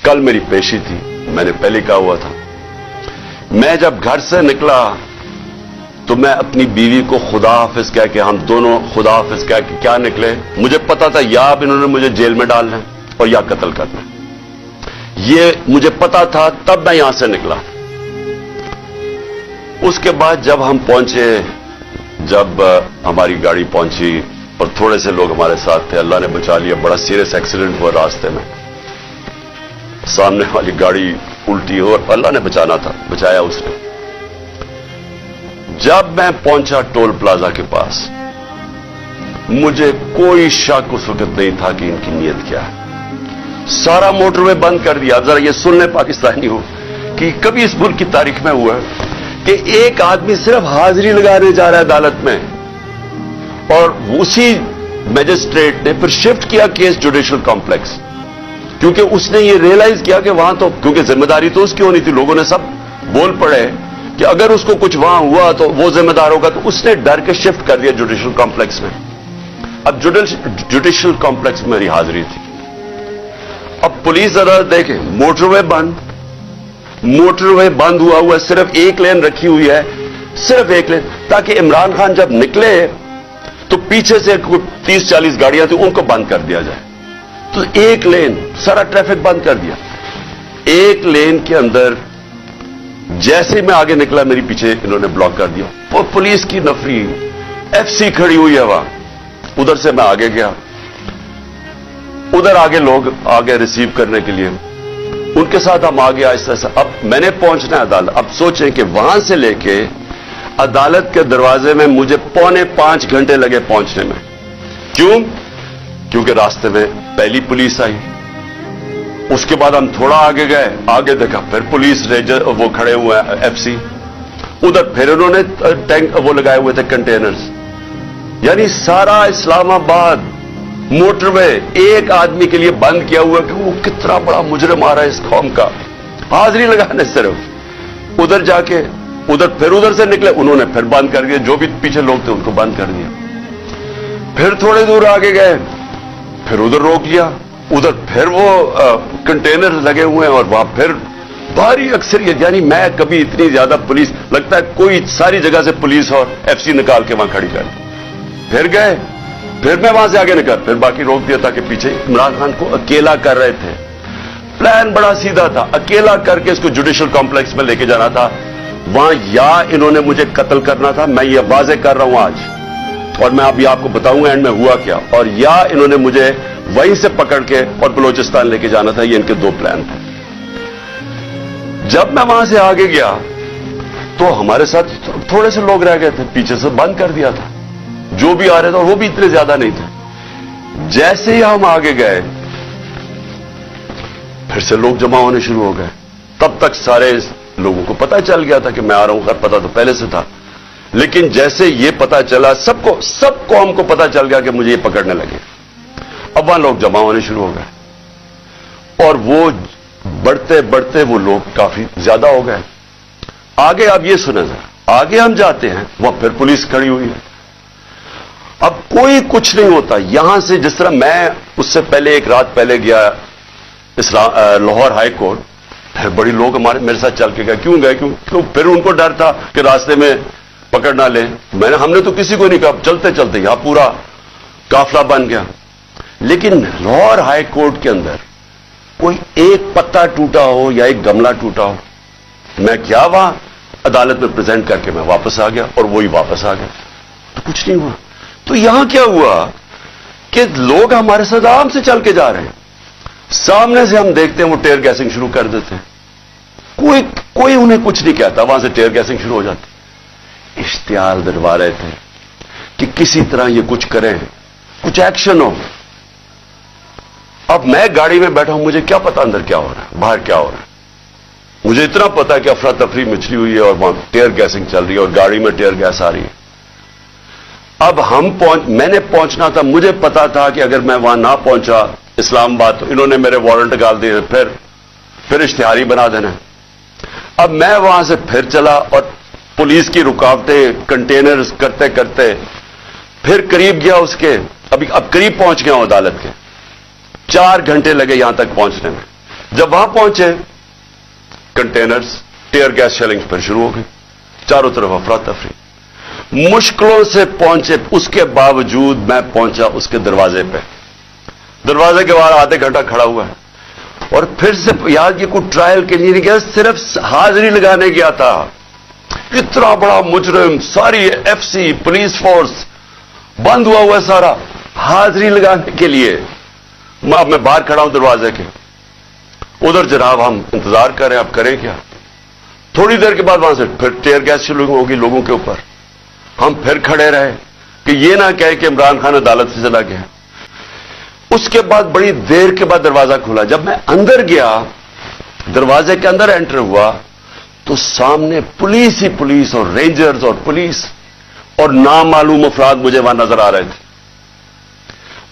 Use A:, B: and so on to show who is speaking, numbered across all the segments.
A: कल मेरी पेशी थी, मैंने पहले कहा हुआ था। मैं जब घर से निकला तो मैं अपनी बीवी को खुदा हाफिज कह के, हम दोनों खुदा हाफिज कह के क्या निकले। मुझे पता था या अब इन्होंने मुझे जेल में डालना है और या कत्ल करना है, ये मुझे पता था, तब मैं यहां से निकला। उसके बाद जब हम पहुंचे, जब हमारी गाड़ी पहुंची और थोड़े से लोग हमारे साथ थे, अल्लाह ने बचा लिया। बड़ा सीरियस एक्सीडेंट हुआ रास्ते में, सामने वाली गाड़ी उल्टी हो और अल्लाह ने बचाना था, बचाया उसने। जब मैं पहुंचा टोल प्लाजा के पास, मुझे कोई शक उस वक्त नहीं था कि इनकी नीयत क्या है। सारा मोटरवे बंद कर दिया। जरा ये सुन ले पाकिस्तानी हो कि कभी इस मुल्क की तारीख में हुआ कि एक आदमी सिर्फ हाजिरी लगाने जा रहा है अदालत में, और उसी मैजिस्ट्रेट ने फिर शिफ्ट किया केस जुडिशियल कॉम्प्लेक्स, क्योंकि उसने ये रियलाइज किया कि वहां तो, क्योंकि जिम्मेदारी तो उसकी होनी थी, लोगों ने सब बोल पड़े कि अगर उसको कुछ वहां हुआ तो वो जिम्मेदार होगा, तो उसने डर के शिफ्ट कर दिया जुडिशियल कॉम्प्लेक्स में। अब जुडिशियल कॉम्प्लेक्स में मेरी हाजिरी थी। अब पुलिस अदालत देखे, मोटरवे बंद हुआ, सिर्फ एक लेन रखी हुई है, सिर्फ एक लेन, ताकि इमरान खान जब निकले तो पीछे से 30-40 गाड़ियां थी, उनको बंद कर दिया जाए। तो एक लेन, सारा ट्रैफिक बंद कर दिया। एक लेन के अंदर जैसे मैं आगे निकला, मेरी पीछे इन्होंने ब्लॉक कर दिया। और पुलिस की नफरी, एफसी खड़ी हुई है वहां, उधर से मैं आगे गया, उधर आगे लोग आगे रिसीव करने के लिए, उनके साथ हम आगे आहिस्ता आहिस्ता। अब मैंने पहुंचना है अदालत। अब सोचें कि वहां से लेके अदालत के दरवाजे में मुझे 4.25 घंटे लगे पहुंचने में। क्यों? क्योंकि रास्ते में पहली पुलिस आई, उसके बाद हम थोड़ा आगे गए, आगे देखा फिर पुलिस रेंजर वो खड़े हुए हैं, एफसी, उधर फिर उन्होंने टैंक वो लगाए हुए थे, कंटेनर्स। यानी सारा इस्लामाबाद मोटरवे एक आदमी के लिए बंद किया हुआ कि वो कितना बड़ा मुजरिम आ रहा है इस कौम का, हाजिरी लगाने सिर्फ। उधर जाके फिर उधर से निकले, उन्होंने फिर बंद कर दिया, जो भी पीछे लोग थे उनको बंद कर दिया। फिर थोड़े दूर आगे गए, फिर उधर रोक लिया, उधर फिर वो कंटेनर लगे हुए हैं और वहां फिर भारी अक्सरियत। यानी मैं कभी इतनी ज्यादा पुलिस, लगता है कोई सारी जगह से पुलिस और एफसी निकाल के वहां खड़ी कर। फिर गए, फिर मैं वहां से आगे निकल, फिर बाकी रोक दिया, ताकि पीछे इमरान खान को अकेला कर रहे थे। प्लान बड़ा सीधा था, अकेला करके इसको जुडिशियल कॉम्प्लेक्स में लेके जाना था। वहां या इन्होंने मुझे कत्ल करना था, मैं ये वाजे कर रहा हूं आज, और मैं अभी आपको बताऊंगा एंड में हुआ क्या, और या इन्होंने मुझे वहीं से पकड़ के और बलोचिस्तान लेके जाना था। ये इनके दो प्लान थे। जब मैं वहां से आगे गया तो हमारे साथ थोड़े से लोग रह गए थे, पीछे से बंद कर दिया था, जो भी आ रहे थे, और वो भी इतने ज्यादा नहीं थे। जैसे ही हम आगे गए, फिर से लोग जमा होने शुरू हो गए। तब तक सारे लोगों को पता चल गया था कि मैं आ रहा हूं, खैर पता तो पहले से था, लेकिन जैसे ये पता चला, सबको, सब कौम को पता चल गया कि मुझे ये पकड़ने लगे। अब वहां लोग जमा होने शुरू हो गए, और वो बढ़ते बढ़ते वो लोग काफी ज्यादा हो गए। आगे आप ये सुने जरा, आगे हम जाते हैं, वहां फिर पुलिस खड़ी हुई है। अब कोई कुछ नहीं होता यहां से। जिस तरह मैं उससे पहले एक रात पहले गया लाहौर हाई कोर्ट, फिर बड़ी लोग हमारे मेरे साथ चल के गए। क्यों गए? क्यों? फिर उनको डर था कि रास्ते में पकड़ ना ले। हमने तो किसी को नहीं कहा, चलते चलते यहां पूरा काफला बन गया। लेकिन लाहौर हाई कोर्ट के अंदर कोई एक पत्ता टूटा हो या एक गमला टूटा हो, मैं क्या वहां अदालत में प्रेजेंट करके मैं वापस आ गया, और वही वापस आ गया, तो कुछ नहीं हुआ। तो यहां क्या हुआ कि लोग हमारे साथ आराम से चल के जा रहे हैं, सामने से हम देखते हैं वो टेयर गैसिंग शुरू कर देते हैं, कोई उन्हें कुछ नहीं कहता, वहां से टेयर गैसिंग शुरू हो जाती। इश्तिहार दिलवा रहे थे कि किसी तरह ये कुछ करें, कुछ एक्शन हो। अब मैं गाड़ी में बैठा हूं, मुझे क्या पता अंदर क्या हो रहा है, बाहर क्या हो रहा है। मुझे इतना पता है कि अफरा तफरी मचली हुई है और वहां टेयर गैसिंग चल रही है और गाड़ी में टेयर गैस आ रही है। अब मैंने पहुंचना था, मुझे पता था कि अगर मैं वहां ना पहुंचा इस्लामाबाद तो इन्होंने मेरे वारंट डाल दिए, फिर इश्तिहारी बना देना। अब मैं वहां से फिर चला और पुलिस की रुकावटें, कंटेनर करते करते फिर करीब गया अब करीब पहुंच गया हूं अदालत के। 4 घंटे लगे यहां तक पहुंचने में। जब वहां पहुंचे कंटेनर्स, टीयर गैस शेलिंग फिर शुरू हो गई, चारों तरफ अफरा तफरी। मुश्किलों से पहुंचे, उसके बावजूद मैं पहुंचा उसके दरवाजे पे। दरवाजे के बाहर आधे घंटा खड़ा हुआ है और फिर से यार ये कोई ट्रायल के लिए नहीं गया, सिर्फ हाजिरी लगाने गया था। इतना बड़ा मुजरिम, सारी एफसी पुलिस फोर्स बंद हुआ है सारा, हाजिरी लगाने के लिए। मैं बाहर खड़ा हूं दरवाजे के, उधर जनाब हम इंतजार कर रहे हैं, अब करें क्या। थोड़ी देर के बाद वहां से फिर टीयर गैस शुरू होगी लोगों के ऊपर। हम फिर खड़े रहे कि ये ना कहे कि इमरान खान अदालत से चला गया। उसके बाद बड़ी देर के बाद दरवाजा खुला। जब मैं अंदर गया, दरवाजे के अंदर एंटर हुआ, तो सामने पुलिस ही पुलिस और रेंजर्स और पुलिस और नामालूम अफराद मुझे वहां नजर आ रहे थे।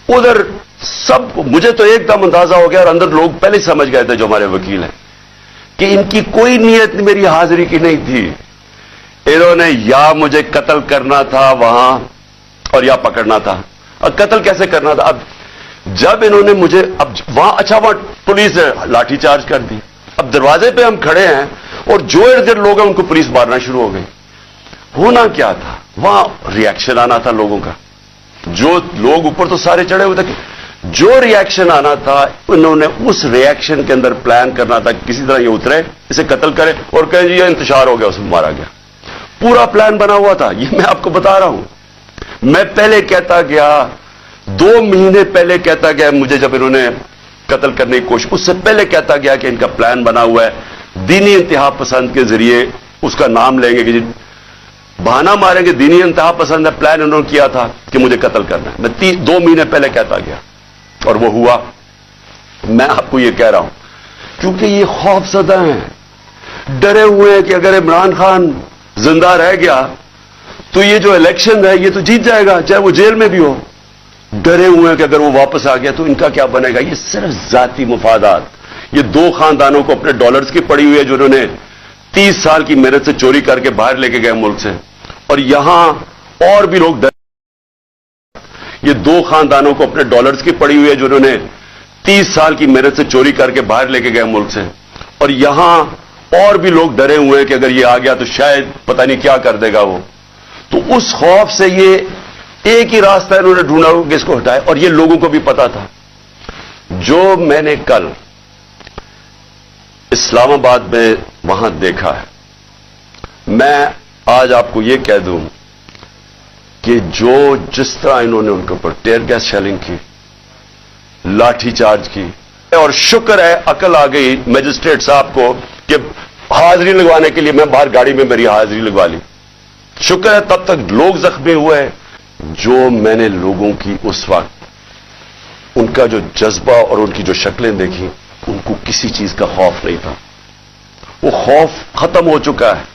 A: उधर सब, मुझे तो एकदम अंदाजा हो गया और अंदर लोग पहले समझ गए थे जो हमारे वकील हैं कि इनकी कोई नीयत मेरी हाजिरी की नहीं थी। इन्होंने या मुझे कत्ल करना था वहां और या पकड़ना था। अब कत्ल कैसे करना था? अब जब इन्होंने मुझे, अब वहां, अच्छा वहां पुलिस ने लाठीचार्ज कर दी। अब दरवाजे पे हम खड़े हैं और जो इर्द गिर्द लोग हैं उनको पुलिस मारना शुरू हो गई। होना क्या था? वहां रिएक्शन आना था लोगों का। जो लोग ऊपर तो सारे चढ़े हुए थे, जो रिएक्शन आना था उन्होंने उस रिएक्शन के अंदर प्लान करना था किसी तरह ये उतरे, इसे कत्ल करे और कहे जी ये इंतशार हो गया, उसमें मारा गया। पूरा प्लान बना हुआ था, ये मैं आपको बता रहा हूं। मैं पहले कहता गया, 2 महीने पहले कहता गया मुझे, जब इन्होंने कत्ल करने की कोशिश, उससे पहले कहता गया कि इनका प्लान बना हुआ है, दीनी इंतहा पसंद के जरिए उसका नाम लेंगे कि जी बहाना मारेंगे, दीनी इंतहा पसंद है, प्लान उन्होंने किया था कि मुझे कत्ल करना है। मैं 2 महीने पहले कहता गया और वो हुआ। मैं आपको ये कह रहा हूं क्योंकि ये खौफजदा हैं, डरे हुए हैं कि अगर इमरान खान जिंदा रह गया तो ये जो इलेक्शन है ये तो जीत जाएगा, चाहे वो जेल में भी हो। डरे हुए हैं कि अगर वो वापस आ गया तो इनका क्या बनेगा। ये सिर्फ जाती मुफादात, ये 2 खानदानों को अपने डॉलर्स की पड़ी हुई है जो उन्होंने 30 साल की मेहनत से चोरी करके बाहर लेके गए मुल्क से, और यहां और भी लोग ये 2 खानदानों को अपने डॉलर्स की पड़ी हुई है जो उन्होंने 30 साल की मेहनत से चोरी करके बाहर लेके गए मुल्क से, और यहां और भी लोग डरे हुए हैं कि अगर ये आ गया तो शायद पता नहीं क्या कर देगा वो। तो उस खौफ से ये एक ही रास्ता इन्होंने ढूंढा कि इसको हटाए, और ये लोगों को भी पता था। जो मैंने कल इस्लामाबाद में वहां देखा है, मैं आज आपको यह कह दूं कि जो जिस तरह इन्होंने उनके ऊपर टीयर गैस शेलिंग की, लाठीचार्ज की, और शुक्र है अकल आ गई मजिस्ट्रेट साहब को कि हाजिरी लगवाने के लिए मैं बाहर गाड़ी में मेरी हाजिरी लगवा ली। शुक्र है तब तक लोग जख्मी हुए। जो मैंने लोगों की उस वक्त उनका जो जज्बा और उनकी जो शक्लें देखी, उनको किसी चीज का खौफ नहीं था। वो खौफ खत्म हो चुका है।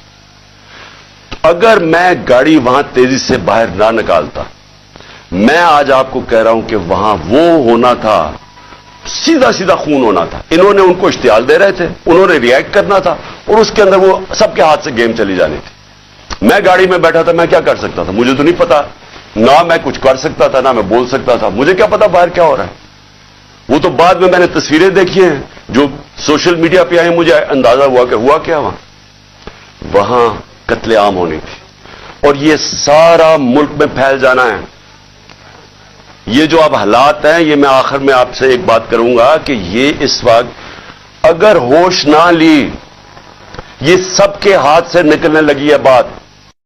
A: अगर मैं गाड़ी वहां तेजी से बाहर ना निकालता, मैं आज आपको कह रहा हूं कि वहां वो होना था, सीधा सीधा खून होना था। इन्होंने उनको इश्तियाल दे रहे थे, उन्होंने रिएक्ट करना था और उसके अंदर वो सबके हाथ से गेम चली जानी थी। मैं गाड़ी में बैठा था, मैं क्या कर सकता था? मुझे तो नहीं पता, ना मैं कुछ कर सकता था ना मैं बोल सकता था। मुझे क्या पता बाहर क्या हो रहा है। वो तो बाद में मैंने तस्वीरें देखी हैं जो सोशल मीडिया पे आई, मुझे अंदाजा हुआ कि हुआ क्या वहां कत्लेआम होनी थी और ये सारा मुल्क में फैल जाना है। ये जो अब हालात हैं, ये मैं आखिर में आपसे एक बात करूंगा कि ये इस वक्त अगर होश ना ली, ये सबके हाथ से निकलने लगी है बात।